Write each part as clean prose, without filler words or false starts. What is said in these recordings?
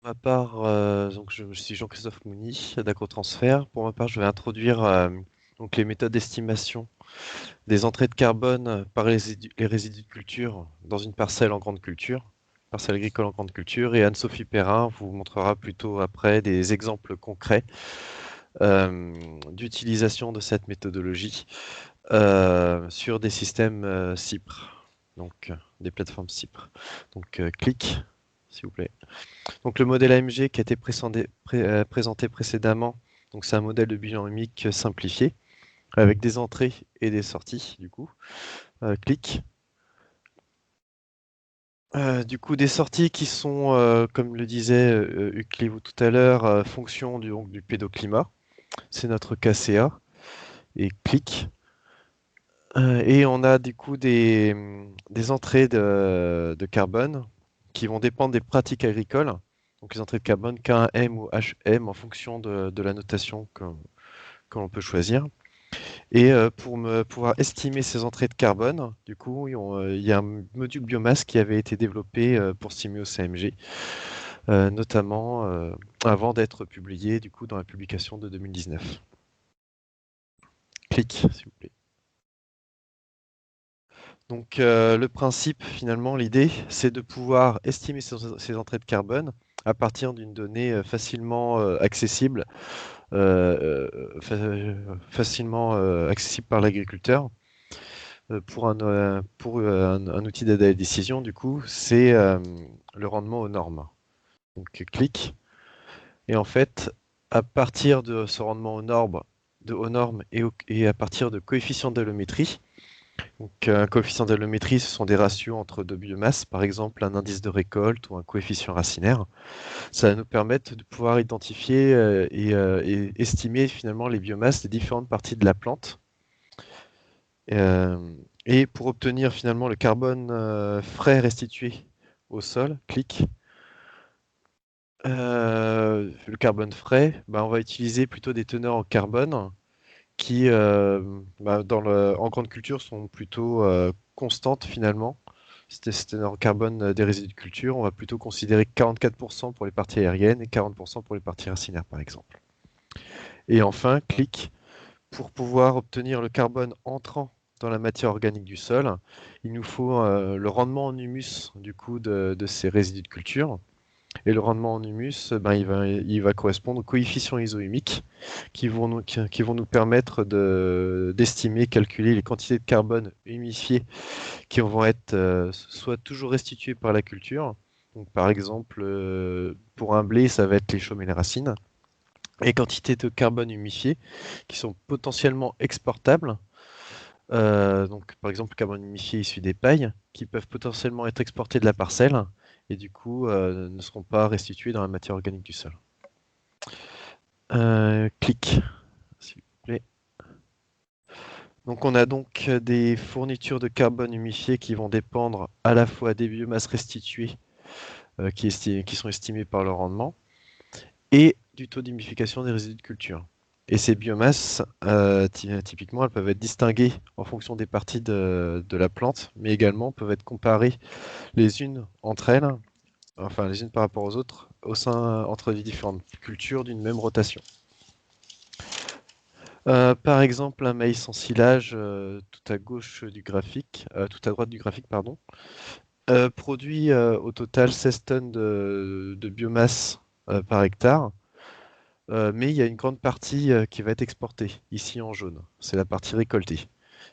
Pour ma part, donc je suis Jean-Christophe Mouny d'Agrotransfert. Pour ma part, je vais introduire donc les méthodes d'estimation des entrées de carbone par les résidus de culture dans une parcelle en grande culture, parcelle agricole en grande culture. Et Anne-Sophie Perrin vous montrera plutôt après des exemples concrets d'utilisation de cette méthodologie sur des systèmes CIPRE, donc des plateformes CIPRE. Donc clic, s'il vous plaît. Donc le modèle AMG qui a été présenté précédemment, donc c'est un modèle de bilan humique simplifié avec des entrées et des sorties du coup. Clic. Du coup des sorties qui sont, comme le disait Hugues Clévaux tout à l'heure, fonction du pédoclimat. C'est notre KCA. Et clic. Et on a du coup des entrées de carbone qui vont dépendre des pratiques agricoles. Donc les entrées de carbone K1M ou HM en fonction de la notation que l'on peut choisir. Et pour pouvoir estimer ces entrées de carbone, du coup, il y a un module biomasse qui avait été développé pour Simio CMG, notamment avant d'être publié du coup dans la publication de 2019. Clic, s'il vous plaît. Donc le principe, finalement, l'idée, c'est de pouvoir estimer ces entrées de carbone à partir d'une donnée facilement accessible, facilement accessible par l'agriculteur. Pour un outil d'aide à la décision, du coup, c'est le rendement aux normes. Donc clic, et en fait, à partir de ce rendement aux normes et à partir de coefficients d'allométrie. Donc, un coefficient d'allométrie, ce sont des ratios entre deux biomasses, par exemple un indice de récolte ou un coefficient racinaire. Ça va nous permettre de pouvoir identifier et estimer finalement les biomasses des différentes parties de la plante. Et pour obtenir finalement le carbone frais restitué au sol, clic. Le carbone frais, bah, on va utiliser plutôt des teneurs en carbone qui, bah, en grande culture, sont plutôt constantes finalement. C'était en carbone des résidus de culture, on va plutôt considérer 44% pour les parties aériennes et 40% pour les parties racinaires, par exemple. Et enfin, clic, pour pouvoir obtenir le carbone entrant dans la matière organique du sol, il nous faut le rendement en humus du coup de ces résidus de culture. Et le rendement en humus, ben, il va correspondre aux coefficients isohumiques qui vont nous permettre d'estimer, calculer les quantités de carbone humifiées qui vont être soit toujours restituées par la culture. Donc, par exemple, pour un blé, ça va être les chaumes et les racines. Et quantités de carbone humifié qui sont potentiellement exportables. Donc, par exemple, le carbone humifié issu des pailles, qui peuvent potentiellement être exportés de la parcelle et du coup ne seront pas restitués dans la matière organique du sol. Clic, s'il vous plaît. Donc on a donc des fournitures de carbone humifié qui vont dépendre à la fois des biomasses restituées qui sont estimées par le rendement et du taux d'humification des résidus de culture. Et ces biomasses, typiquement, elles peuvent être distinguées en fonction des parties de la plante, mais également peuvent être comparées les unes entre elles, enfin les unes par rapport aux autres, entre les différentes cultures d'une même rotation. Par exemple, un maïs en silage, tout à gauche du graphique, tout à droite du graphique, pardon, produit au total 16 tonnes de biomasse par hectare, mais il y a une grande partie qui va être exportée, ici en jaune. C'est la partie récoltée.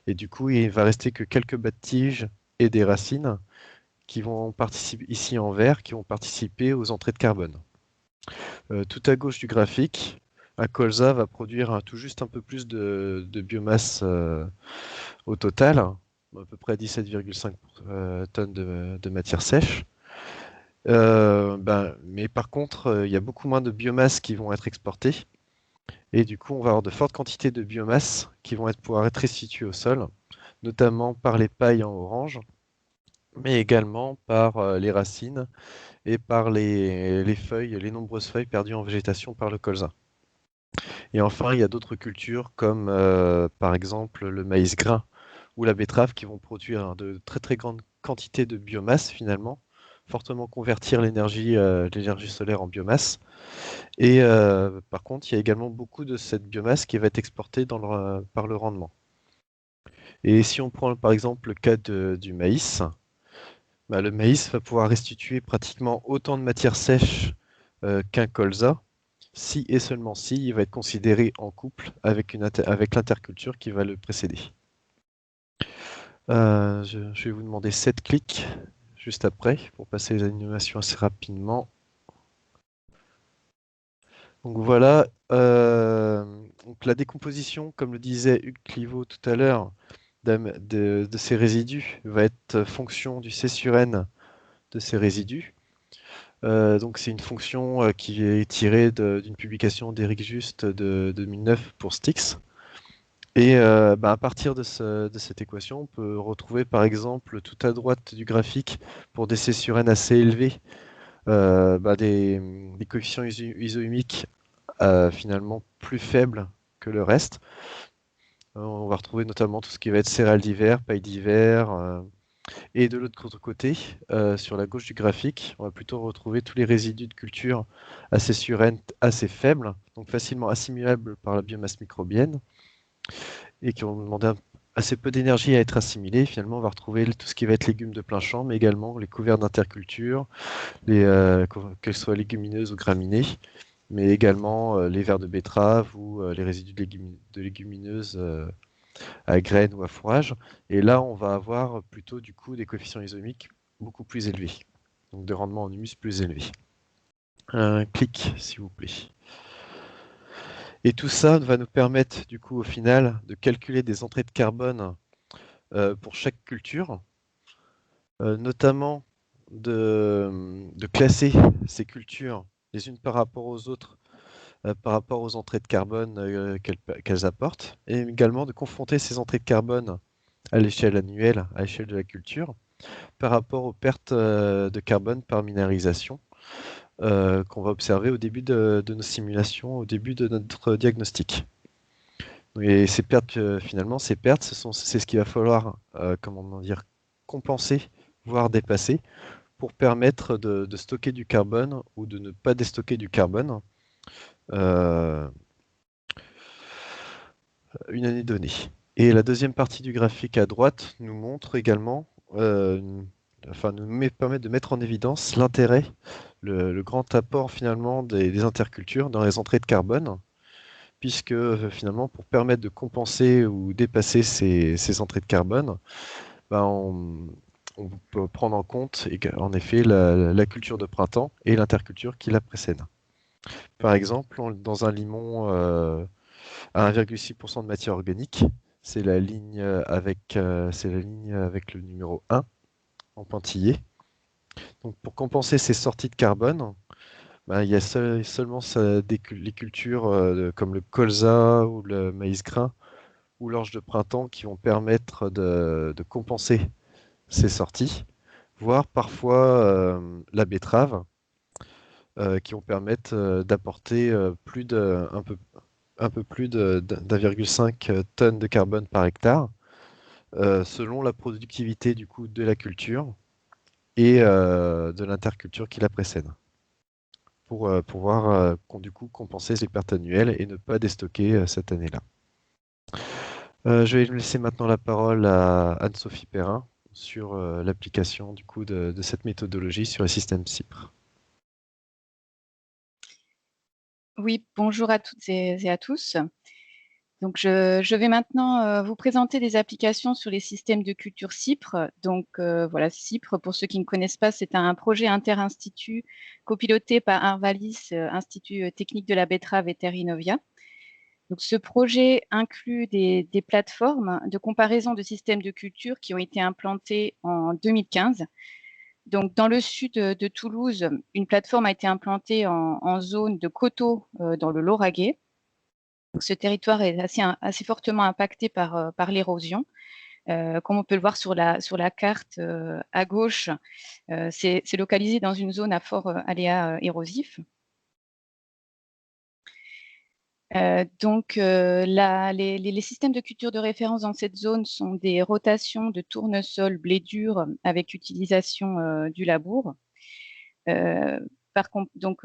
Et du coup, il va rester que quelques bas de tiges et des racines qui vont participer, ici en vert, qui vont participer aux entrées de carbone. Tout à gauche du graphique, un colza va produire tout juste un peu plus de biomasse au total, à peu près 17,5 tonnes de matière sèche. Mais par contre, il y a beaucoup moins de biomasse qui vont être exportées. Et du coup, on va avoir de fortes quantités de biomasse qui vont pouvoir être restituées au sol, notamment par les pailles en orange, mais également par les racines et par les feuilles, les nombreuses feuilles perdues en végétation par le colza. Et enfin, il y a d'autres cultures comme par exemple le maïs grain ou la betterave qui vont produire de très très grandes quantités de biomasse finalement, fortement convertir l'énergie solaire en biomasse. Et par contre, il y a également beaucoup de cette biomasse qui va être exportée par le rendement. Et si on prend par exemple le cas du maïs, bah, le maïs va pouvoir restituer pratiquement autant de matière sèche qu'un colza, si et seulement si il va être considéré en couple avec l'interculture qui va le précéder. Je vais vous demander 7 clics juste après pour passer les animations assez rapidement. Donc voilà, donc la décomposition, comme le disait Hugues Clivaux tout à l'heure, de ces résidus va être fonction du C sur N de ces résidus. Donc c'est une fonction qui est tirée d'une publication d'Éric Juste de 2009 pour Styx. Et bah, à partir de cette équation, on peut retrouver par exemple tout à droite du graphique pour des C sur N assez élevés, bah, des coefficients isoimiques finalement plus faibles que le reste. On va retrouver notamment tout ce qui va être céréales d'hiver, paille d'hiver. Et de l'autre côté, sur la gauche du graphique, on va plutôt retrouver tous les résidus de culture assez surènes, assez faibles, donc facilement assimilables par la biomasse microbienne, et qui ont demandé assez peu d'énergie à être assimilés. Finalement, on va retrouver tout ce qui va être légumes de plein champ, mais également les couverts d'interculture, qu'elles soient légumineuses ou graminées, mais également les vers de betterave ou les résidus de légumineuses à graines ou à fourrage. Et là, on va avoir plutôt du coup des coefficients isomiques beaucoup plus élevés, donc de rendement en humus plus élevé. Un clic, s'il vous plaît. Et tout ça va nous permettre du coup au final de calculer des entrées de carbone pour chaque culture, notamment de classer ces cultures les unes par rapport aux autres, par rapport aux entrées de carbone qu'elles apportent, et également de confronter ces entrées de carbone à l'échelle annuelle, à l'échelle de la culture, par rapport aux pertes de carbone par minéralisation qu'on va observer au début de nos simulations, au début de notre diagnostic. Et ces pertes, finalement, c'est ce qu'il va falloir, comment dire, compenser, voire dépasser, pour permettre de stocker du carbone ou de ne pas déstocker du carbone euh, une année donnée. Et la deuxième partie du graphique à droite nous montre également, nous permet de mettre en évidence l'intérêt, le grand apport finalement des intercultures dans les entrées de carbone, puisque finalement pour permettre de compenser ou dépasser ces entrées de carbone, ben, on peut prendre en compte en effet la culture de printemps et l'interculture qui la précède. Par exemple, dans un limon à 1,6% de matière organique, c'est la ligne avec le numéro 1 en pointillé. Donc pour compenser ces sorties de carbone, ben, il y a seulement les cultures comme le colza ou le maïs grain ou l'orge de printemps qui vont permettre de compenser ces sorties, voire parfois la betterave qui vont permettre d'apporter un peu plus d'1,5 tonnes de carbone par hectare, selon la productivité du coup de la culture et de l'interculture qui la précède, pour pouvoir du coup compenser ces pertes annuelles et ne pas déstocker cette année-là. Je vais laisser maintenant la parole à Anne-Sophie Perrin sur l'application du coup de cette méthodologie sur les systèmes CIPRE. Oui, bonjour à toutes et à tous. Donc, je vais maintenant vous présenter des applications sur les systèmes de culture CIPRE. Donc, voilà, CIPRE, pour ceux qui ne connaissent pas, c'est un projet interinstitut copiloté par Arvalis, Institut technique de la betterave et Terre Innovia. Donc, ce projet inclut des plateformes de comparaison de systèmes de culture qui ont été implantées en 2015. Donc, dans le sud de Toulouse, une plateforme a été implantée en zone de coteaux dans le Lauragais. Ce territoire est assez fortement impacté par l'érosion. Comme on peut le voir sur la carte à gauche, c'est localisé dans une zone à fort aléa érosif. Les systèmes de culture de référence dans cette zone sont des rotations de tournesol blé dur avec utilisation du labour. Donc,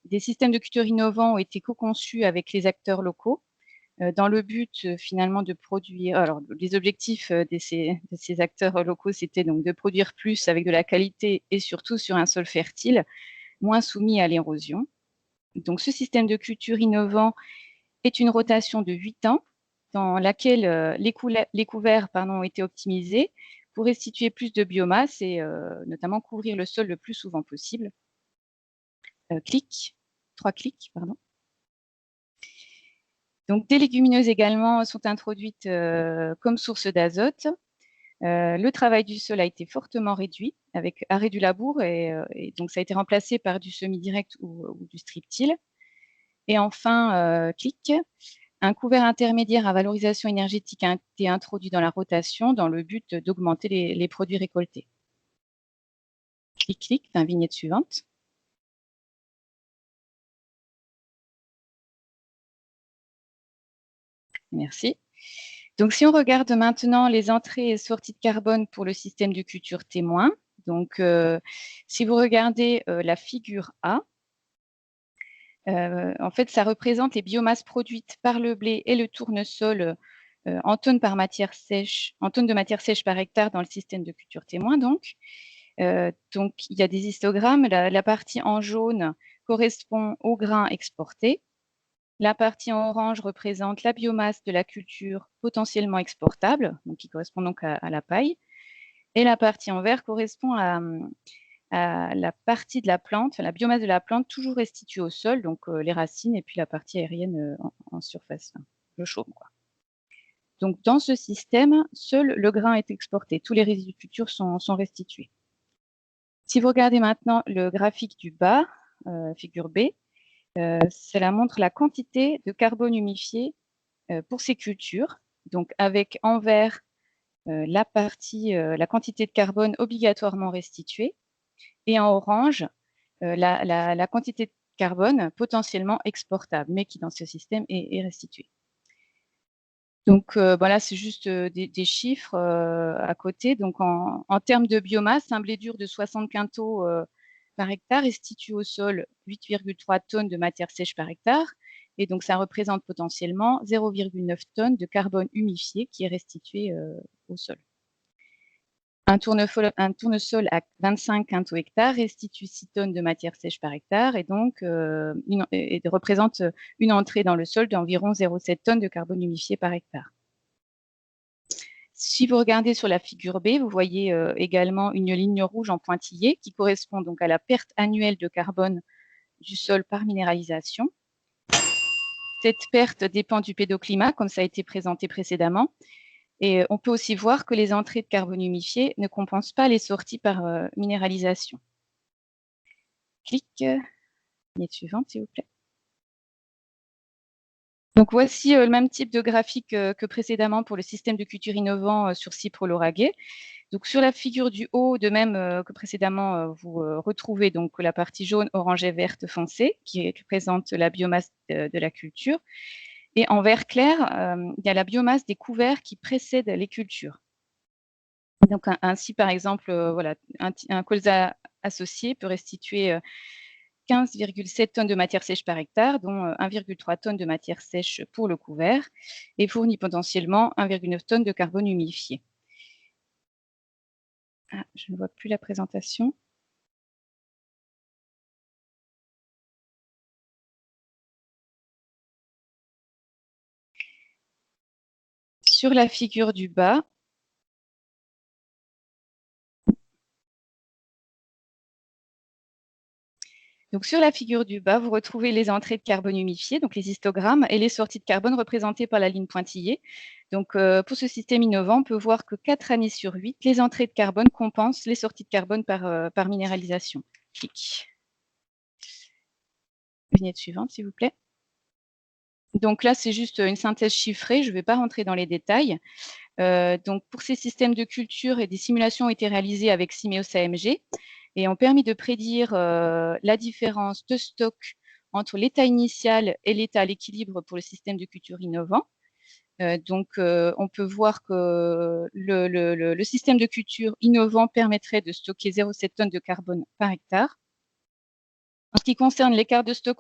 des systèmes de culture innovants ont été co-conçus avec les acteurs locaux dans le but finalement de produire. Alors, les objectifs de ces acteurs locaux, c'était donc de produire plus avec de la qualité et surtout sur un sol fertile, moins soumis à l'érosion. Donc, ce système de culture innovant est une rotation de 8 ans dans laquelle les couverts ont été optimisés pour restituer plus de biomasse et notamment couvrir le sol le plus souvent possible. 3 clics, pardon. Donc, des légumineuses également sont introduites comme source d'azote. Le travail du sol a été fortement réduit avec arrêt du labour et donc ça a été remplacé par du semi-direct ou du strip-till. Et enfin, clic, un couvert intermédiaire à valorisation énergétique a été introduit dans la rotation dans le but d'augmenter les produits récoltés. Clic, vignette suivante. Merci. Donc, si on regarde maintenant les entrées et sorties de carbone pour le système de culture témoin, donc si vous regardez la figure A, en fait, ça représente les biomasses produites par le blé et le tournesol en tonnes de matière sèche par hectare dans le système de culture témoin. Donc, il y a des histogrammes. La partie en jaune correspond aux grains exportés. La partie en orange représente la biomasse de la culture potentiellement exportable, donc qui correspond donc à la paille. Et la partie en vert correspond à la partie de la plante, la biomasse de la plante toujours restituée au sol, donc les racines et puis la partie aérienne en surface, le chaume, quoi. Donc dans ce système, seul le grain est exporté, tous les résidus de culture sont restitués. Si vous regardez maintenant le graphique du bas, figure B, cela montre la quantité de carbone humifié pour ces cultures, donc avec en vert la quantité de carbone obligatoirement restituée, et en orange, la quantité de carbone potentiellement exportable, mais qui dans ce système est restituée. Donc voilà, c'est juste des chiffres à côté. Donc en termes de biomasse, un blé dur de 60 quintaux par hectare restitue au sol 8,3 tonnes de matière sèche par hectare. Et donc ça représente potentiellement 0,9 tonnes de carbone humifié qui est restitué au sol. Un tournesol à 25 quintaux hectares restitue 6 tonnes de matière sèche par hectare et donc représente une entrée dans le sol d'environ 0,7 tonnes de carbone humifié par hectare. Si vous regardez sur la figure B, vous voyez également une ligne rouge en pointillé qui correspond donc à la perte annuelle de carbone du sol par minéralisation. Cette perte dépend du pédoclimat, comme ça a été présenté précédemment. Et on peut aussi voir que les entrées de carbone humifié ne compensent pas les sorties par minéralisation. Clic. Ligne suivante, s'il vous plaît. Donc, voici le même type de graphique que précédemment pour le système de culture innovant sur Cypre-Lauragais. Donc, sur la figure du haut, de même que précédemment, vous retrouvez donc la partie jaune, orange et verte foncée qui représente la biomasse de la culture. Et en vert clair, il y a la biomasse des couverts qui précèdent les cultures. Donc, ainsi, par exemple, voilà, un colza associé peut restituer 15,7 tonnes de matière sèche par hectare, dont 1,3 tonnes de matière sèche pour le couvert, et fournit potentiellement 1,9 tonnes de carbone humifié. Ah, je ne vois plus la présentation. Sur la figure du bas, donc sur la figure du bas, vous retrouvez les entrées de carbone humifié, donc les histogrammes, et les sorties de carbone représentées par la ligne pointillée. Donc pour ce système innovant, on peut voir que 4 années sur 8, les entrées de carbone compensent les sorties de carbone par minéralisation. Clic. Vignette suivante, s'il vous plaît. Donc là, c'est juste une synthèse chiffrée, je ne vais pas rentrer dans les détails. Donc pour ces systèmes de culture, des simulations ont été réalisées avec Simeos AMG et ont permis de prédire la différence de stock entre l'état initial et l'état à l'équilibre pour le système de culture innovant. Donc on peut voir que le système de culture innovant permettrait de stocker 0,7 tonnes de carbone par hectare. En ce qui concerne l'écart de stock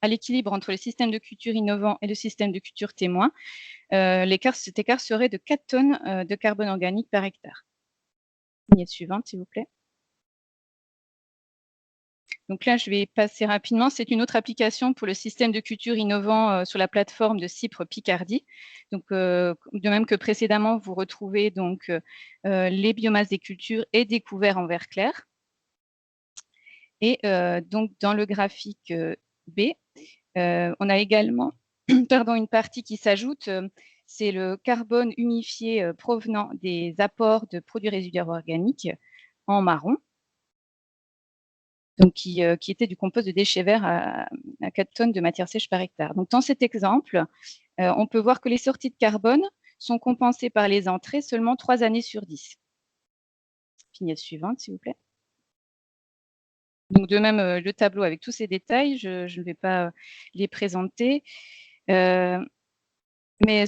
à l'équilibre entre le système de culture innovant et le système de culture témoin, cet écart serait de 4 tonnes de carbone organique par hectare. Vignette suivante, s'il vous plaît. Donc là, je vais passer rapidement. C'est une autre application pour le système de culture innovant sur la plateforme de CIPRE Picardie. Donc, de même que précédemment, vous retrouvez donc les biomasses des cultures et des couverts en vert clair. Et donc, dans le graphique B, on a également une partie qui s'ajoute, c'est le carbone humifié provenant des apports de produits résiduaires organiques en marron, donc qui était du compost de déchets verts à 4 tonnes de matière sèche par hectare. Donc, dans cet exemple, on peut voir que les sorties de carbone sont compensées par les entrées seulement 3 années sur 10. Vignette suivante, s'il vous plaît. Donc, de même, le tableau avec tous ces détails, je ne vais pas les présenter. Mais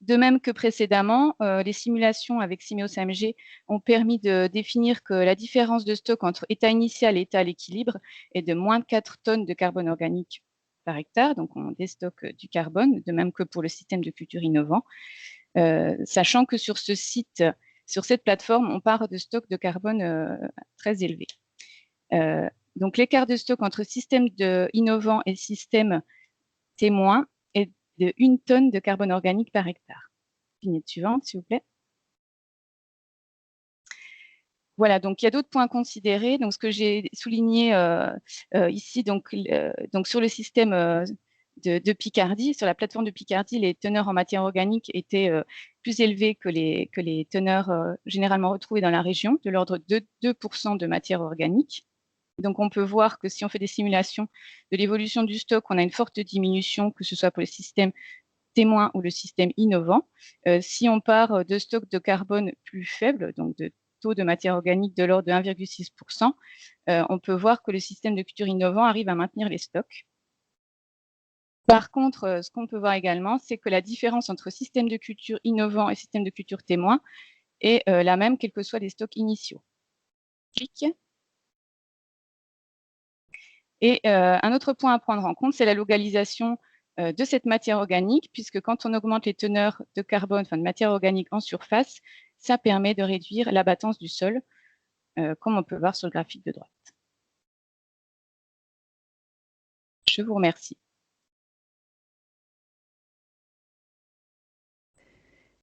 de même que précédemment, les simulations avec Simeos AMG ont permis de définir que la différence de stock entre état initial et état à l'équilibre est de moins de 4 tonnes de carbone organique par hectare. Donc, on déstocke du carbone, de même que pour le système de culture innovant. Sachant que sur ce site, sur cette plateforme, on part de stocks de carbone très élevés. Donc, l'écart de stock entre système innovant et système témoin est de 1 tonne de carbone organique par hectare. Vignette suivante, s'il vous plaît. Voilà, donc il y a d'autres points à considérer. Donc, ce que j'ai souligné ici, donc sur le système de Picardie, sur la plateforme de Picardie, les teneurs en matière organique étaient plus élevées que les teneurs généralement retrouvées dans la région, de l'ordre de 2% de matière organique. Donc, on peut voir que si on fait des simulations de l'évolution du stock, on a une forte diminution, que ce soit pour le système témoin ou le système innovant. Si on part de stocks de carbone plus faibles, donc de taux de matière organique de l'ordre de 1,6%, on peut voir que le système de culture innovant arrive à maintenir les stocks. Par contre, ce qu'on peut voir également, c'est que la différence entre système de culture innovant et système de culture témoin est la même, quels que soient les stocks initiaux. Clic. Et un autre point à prendre en compte, c'est la localisation de cette matière organique, puisque quand on augmente les teneurs de carbone, enfin de matière organique en surface, ça permet de réduire l'abattance du sol, comme on peut voir sur le graphique de droite. Je vous remercie.